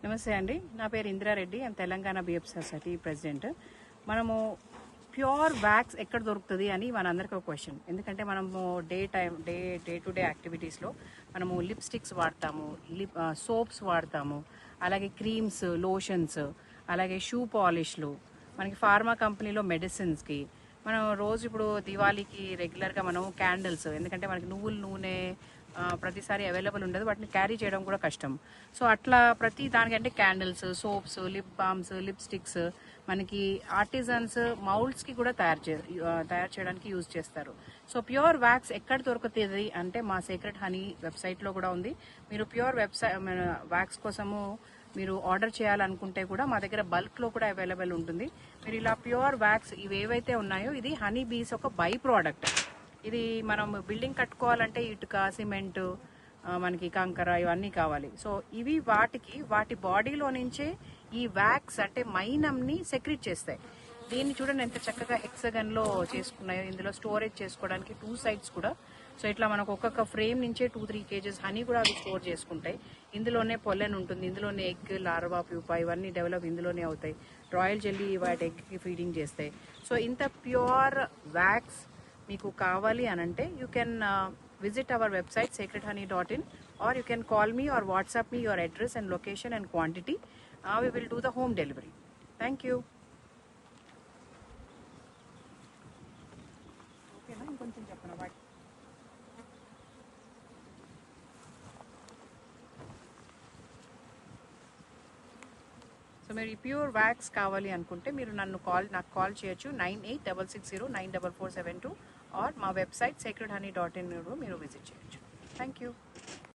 నమస్తే అండి, నా పేరు Indira Reddy. And Telangana BF society president. మనము ప్యూర్ వ్యాక్స్ ఎక్కడ దొరుకుతుంది అని మనందరికీ ఒక క్వశ్చన్. ఎందుకంటే మనము డే టు డే యాక్టివిటీస్లో మనము లిప్స్టిక్స్ వాడతాము, సోప్స్ వాడతాము, అలాగే క్రీమ్స్, లోషన్స్, అలాగే షూ పాలిష్లు, మనకి ఫార్మా కంపెనీలో మెడిసిన్స్కి, మనం రోజు ఇప్పుడు దివాళీకి రెగ్యులర్గా మనం క్యాండిల్స్, ఎందుకంటే మనకి నువ్వుల నూనె ప్రతిసారి అవైలబుల్ ఉండదు, వాటిని క్యారీ చేయడం కూడా కష్టం. సో అట్లా ప్రతి దానికంటే candles, soaps, lip balms, lipsticks, మనకి ఆర్టిజన్స్ మౌల్డ్స్కి కూడా తయారు చేయడానికి యూజ్ చేస్తారు. సో ప్యూర్ వ్యాక్స్ ఎక్కడ దొరుకుతుంది అంటే మా సీక్రెట్ హనీ వెబ్సైట్లో కూడా ఉంది. మీరు ప్యూర్ వ్యాక్స్ కోసము మీరు ఆర్డర్ చేయాలనుకుంటే కూడా మా దగ్గర బల్క్లో కూడా అవైలబుల్ ఉంటుంది. మీరు ఇలా ప్యూర్ వ్యాక్స్ ఇవి ఏవైతే ఉన్నాయో ఇది హనీ బీస్ ఒక బై ప్రోడక్ట్. ఇది మనం బిల్డింగ్ కట్టుకోవాలంటే ఇటుక, సిమెంట్, మనకి కంకర ఇవన్నీ కావాలి. సో ఇవి వాటి బాడీలో నుంచే ఈ వ్యాక్స్ అంటే మైనంని సెక్రెట్ చేస్తాయి. దీన్ని చూడండి ఎంత చక్కగా హెక్సగన్లో చేసుకున్నాయో. ఇందులో స్టోరేజ్ చేసుకోవడానికి 2 సైడ్స్ కూడా. సో ఇట్లా మనకు ఒక్కొక్క ఫ్రేమ్ నుంచే 2-3 kgs హనీ కూడా అవి స్టోర్ చేసుకుంటాయి. ఇందులోనే పొల్లెన్ ఉంటుంది, ఇందులోనే ఎగ్, లార్వా, ప్యూపా ఇవన్నీ డెవలప్ ఇందులోనే అవుతాయి. రాయల్ జెల్లీ వాటి ఎగ్కి ఫీడింగ్ చేస్తాయి. సో ఇంత ప్యూర్ వ్యాక్స్ మీకు కావాలి అనంటే you can visit our website secrethoney.in, or you can call me or WhatsApp me your address and location and quantity. We will do the home delivery. Thank you. Okay na inkoncham cheppana what. So మీరు ఈ pure wax కావాలి అనుకుంటే మీరు నాకు call చేయొచ్చు 9866094472, are మా website secrethoney.in మీరు visit చేయొచ్చు. Thank you.